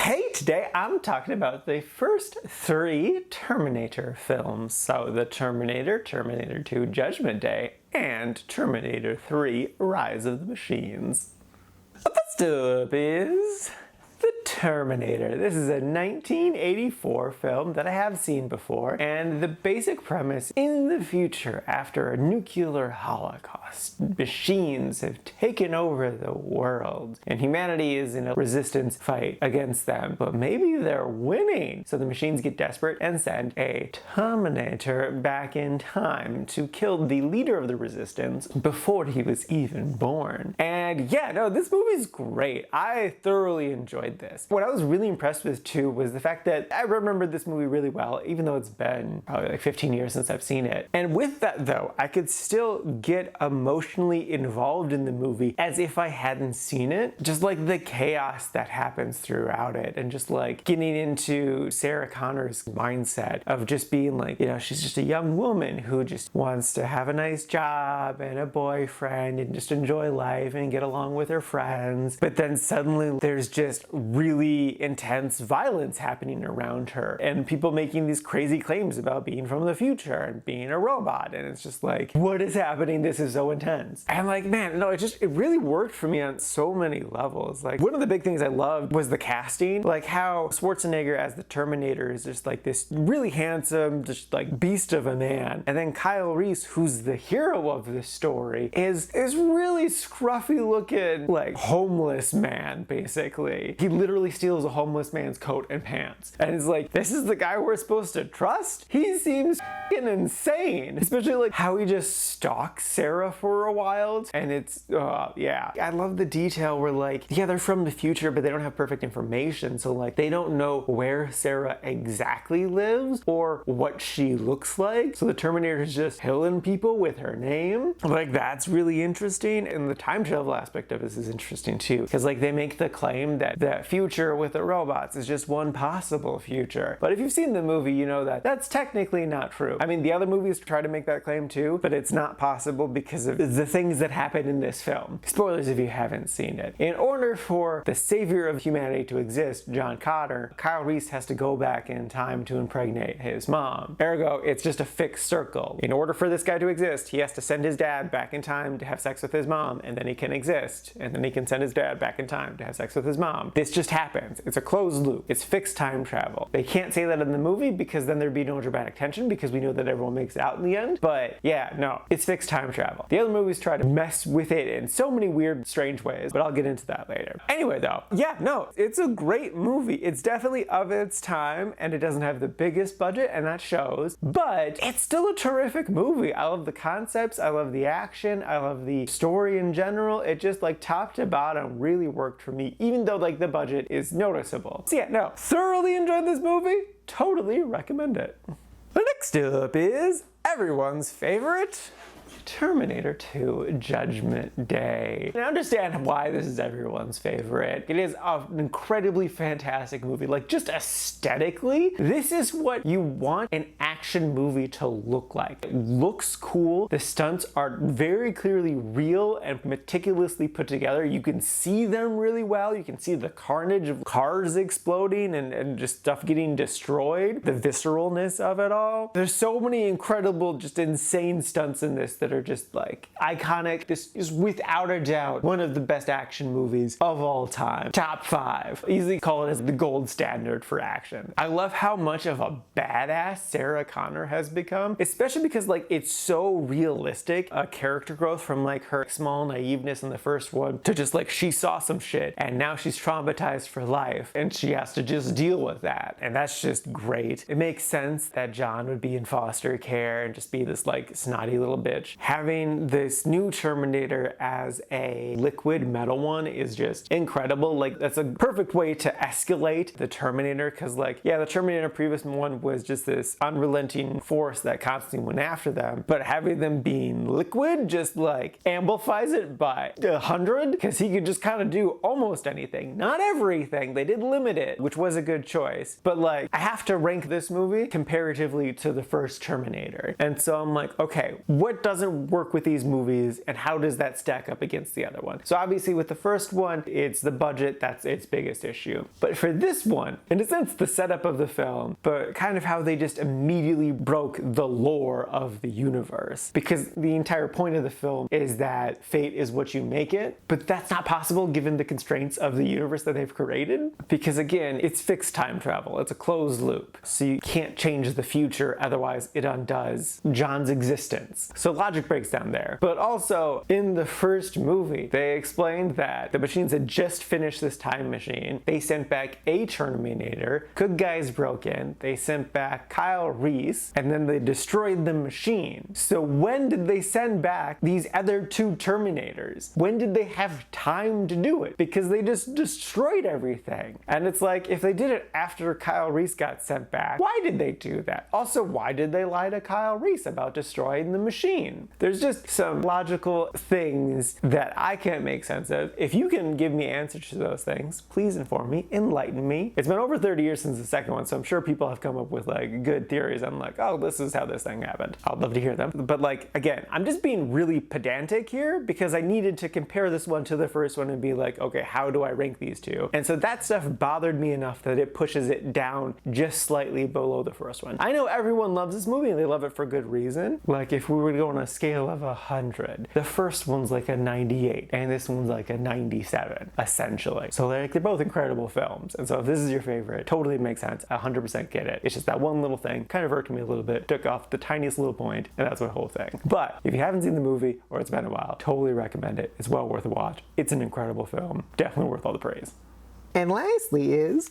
Hey, today I'm talking about the first 3 Terminator films. So the Terminator, Terminator 2 Judgment Day, and Terminator 3 Rise of the Machines. First up is The Terminator. This is a 1984 film that I have seen before, and the basic premise: in the future, after a nuclear holocaust, machines have taken over the world, and humanity is in a resistance fight against them, but maybe they're winning. So the machines get desperate and send a Terminator back in time to kill the leader of the resistance before he was even born. And yeah, no, this movie's great. I thoroughly enjoyed this. What I was really impressed with too was the fact that I remembered this movie really well, even though it's been probably like 15 years since I've seen it. And with that though, I could still get emotionally involved in the movie as if I hadn't seen it. Just like the chaos that happens throughout it, and just like getting into Sarah Connor's mindset of just being like, you know, she's just a young woman who just wants to have a nice job and a boyfriend and just enjoy life and get along with her friends. But then suddenly there's just really intense violence happening around her, and people making these crazy claims about being from the future and being a robot, and it's just like, what is happening? This is so intense. And like, man, no, it really worked for me on so many levels. Like, one of the big things I loved was the casting, like how Schwarzenegger as the Terminator is just like this really handsome, just like beast of a man, and then Kyle Reese, who's the hero of this story, is really scruffy looking, like homeless man, basically. He literally steals a homeless man's coat and pants, and it's like, this is the guy we're supposed to trust? He seems f***ing insane, especially like how he just stalks Sarah for a while, and it's yeah. I love the detail where like, yeah, they're from the future, but they don't have perfect information, so like they don't know where Sarah exactly lives or what she looks like, so the Terminator is just killing people with her name. Like, that's really interesting, and the time travel aspect of this is interesting too, because like they make the claim that the future with the robots is just one possible future, but if you've seen the movie, you know that that's technically not true. I mean, the other movies try to make that claim too, but it's not possible because of the things that happen in this film. Spoilers if you haven't seen it. In order for the savior of humanity to exist, John Connor, Kyle Reese has to go back in time to impregnate his mom. Ergo, it's just a fixed circle. In order for this guy to exist, he has to send his dad back in time to have sex with his mom, and then he can exist, and then he can send his dad back in time to have sex with his mom. This just happens. It's a closed loop. It's fixed time travel. They can't say that in the movie because then there'd be no dramatic tension, because we know that everyone makes it out in the end. But yeah, no, it's fixed time travel. The other movies try to mess with it in so many weird, strange ways, but I'll get into that later. Anyway though, yeah, no, it's a great movie. It's definitely of its time, and it doesn't have the biggest budget, and that shows, but it's still a terrific movie. I love the concepts, I love the action, I love the story in general. It just like top to bottom really worked for me, even though like the budget is noticeable. So yeah, no, thoroughly enjoyed this movie. Totally recommend it. Next up is everyone's favorite Terminator 2 Judgment Day. And I understand why this is everyone's favorite. It is an incredibly fantastic movie. Like, just aesthetically, this is what you want an action movie to look like. It looks cool. The stunts are very clearly real and meticulously put together. You can see them really well. You can see the carnage of cars exploding and just stuff getting destroyed. The visceralness of it all. There's so many incredible, just insane stunts in this that are just like iconic. This is without a doubt one of the best action movies of all time. Top 5. Easily call it as the gold standard for action. I love how much of a badass Sarah Connor has become, especially because like it's so realistic. A character growth from like her small naiveness in the first one to just like she saw some shit and now she's traumatized for life and she has to just deal with that, and that's just great. It makes sense that John would be in foster care and just be this like snotty little bitch. Having this new Terminator as a liquid metal one is just incredible. Like, that's a perfect way to escalate the Terminator, because like, yeah, the Terminator previous one was just this unrelenting force that constantly went after them, but having them being liquid just like amplifies it by 100, because he could just kind of do almost anything. Not everything. They did limit it, which was a good choice, but like, I have to rank this movie comparatively to the first Terminator. And so I'm like, okay, what doesn't work with these movies and how does that stack up against the other one? So obviously with the first one, it's the budget, that's its biggest issue. But for this one, in a sense, the setup of the film, but kind of how they just immediately broke the lore of the universe. Because the entire point of the film is that fate is what you make it, but that's not possible given the constraints of the universe that they've created. Because again, it's fixed time travel, it's a closed loop. So you can't change the future, otherwise it undoes John's existence. So logic breaks down there. But also, in the first movie, they explained that the machines had just finished this time machine. They sent back a Terminator, good guys broke in, they sent back Kyle Reese, and then they destroyed the machine. So when did they send back these other two Terminators? When did they have time to do it? Because they just destroyed everything. And it's like, if they did it after Kyle Reese got sent back, why did they do that? Also, why did they lie to Kyle Reese about destroying the machine? There's just some logical things that I can't make sense of. If you can give me answers to those things, please inform me, enlighten me. It's been over 30 years since the second one, so I'm sure people have come up with like good theories. I'm like, oh, this is how this thing happened. I'd love to hear them. But like, again, I'm just being really pedantic here because I needed to compare this one to the first one and be like, okay, how do I rank these two? And so that stuff bothered me enough that it pushes it down just slightly below the first one. I know everyone loves this movie and they love it for good reason. Like if we were to go on a scale of 100, the first one's like a 98 and this one's like a 97, essentially. So they're both incredible films. And so if this is your favorite, totally makes sense. 100% get it. It's just that one little thing kind of irked me a little bit, took off the tiniest little point, and that's my whole thing. But if you haven't seen the movie or it's been a while, totally recommend it. It's well worth a watch. It's an incredible film. Definitely worth all the praise. And lastly is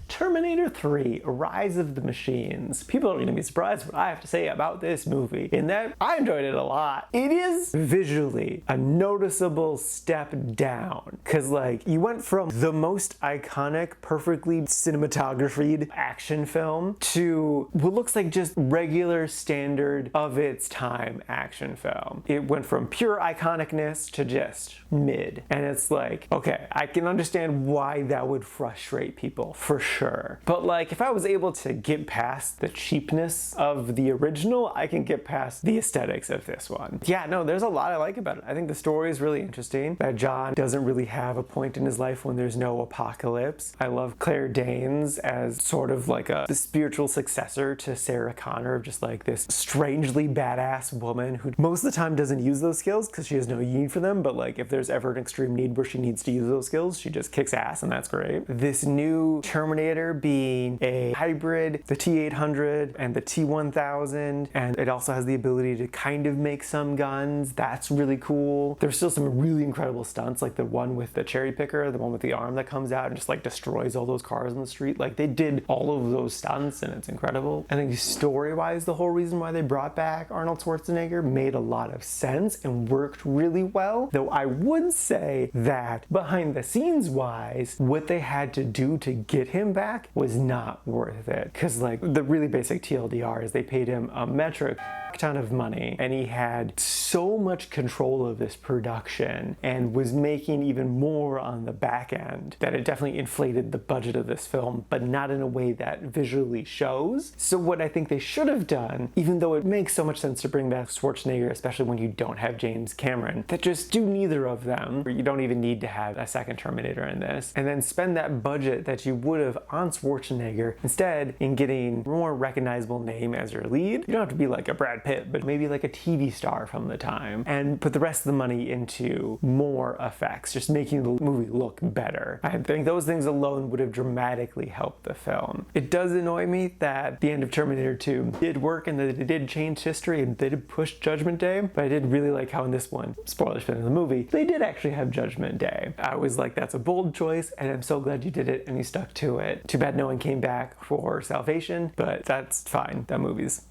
Terminator 3, Rise of the Machines. People are going to be surprised what I have to say about this movie, in that I enjoyed it a lot. It is visually a noticeable step down, because like you went from the most iconic, perfectly cinematographied action film to what looks like just regular standard of its time action film. It went from pure iconicness to just mid. And it's like, okay, I can understand why that would frustrate people for sure. But like, if I was able to get past the cheapness of the original, I can get past the aesthetics of this one. Yeah, no, there's a lot I like about it. I think the story is really interesting, that John doesn't really have a point in his life when there's no apocalypse. I love Claire Danes as sort of like the spiritual successor to Sarah Connor, just like this strangely badass woman who most of the time doesn't use those skills because she has no need for them, but like if there's ever an extreme need where she needs to use those skills, she just kicks ass, and that's great. This new Terminator being a hybrid, the T-800 and the T-1000, and it also has the ability to kind of make some guns. That's really cool. There's still some really incredible stunts, like the one with the cherry picker, the one with the arm that comes out and just like destroys all those cars on the street. Like they did all of those stunts and it's incredible. I think story-wise, the whole reason why they brought back Arnold Schwarzenegger made a lot of sense and worked really well. Though I would say that behind the scenes wise, what they had to do to get him back was not worth it. Because like the really basic TLDR is they paid him a metric ton of money and he had so much control of this production and was making even more on the back end that it definitely inflated the budget of this film, but not in a way that visually shows. So what I think they should have done, even though it makes so much sense to bring back Schwarzenegger, especially when you don't have James Cameron, that just do neither of them, or you don't even need to have a second Terminator in this, and then spend that budget that you would have on Schwarzenegger instead in getting a more recognizable name as your lead. You don't have to be like a Brad Pitt, but maybe like a TV star from the time, and put the rest of the money into more effects, just making the movie look better. I think those things alone would have dramatically helped the film. It does annoy me that the end of Terminator 2 did work and that it did change history and they did push Judgment Day, but I did really like how in this one, spoilers for the movie, they did actually have Judgment Day. I was like, that's a bold choice and I'm so glad you did it and you stuck to it. Too bad no one came back for Salvation, but that's fine. That movie's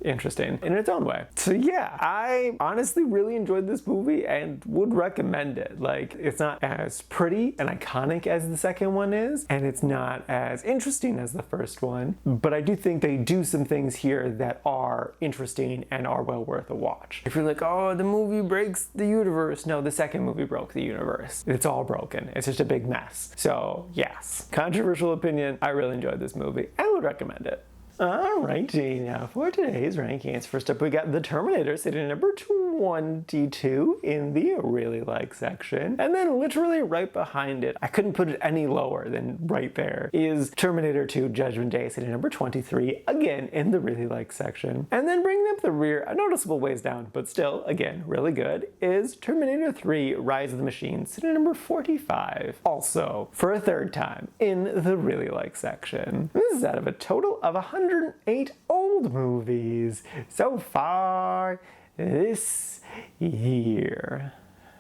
interesting in its own way. So yeah, I honestly really enjoyed this movie and would recommend it. Like, it's not as pretty and iconic as the second one is, and it's not as interesting as the first one, but I do think they do some things here that are interesting and are well worth a watch. If you're like, oh, the movie breaks the universe, no, the second movie broke the universe. It's all broken. It's just a big mess. So yes, controversial opinion, I really enjoyed this movie. I would recommend it. Alrighty, now for today's rankings. First up, we got The Terminator sitting at number 22 in the really like section. And then literally right behind it, I couldn't put it any lower than right there, is Terminator 2 Judgment Day sitting at number 23, again in the really like section. And then bringing up the rear, a noticeable ways down, but still, again, really good, is Terminator 3 Rise of the Machines sitting at number 45. Also, for a third time, in the really like section. This is out of a total of 108 old movies so far this year.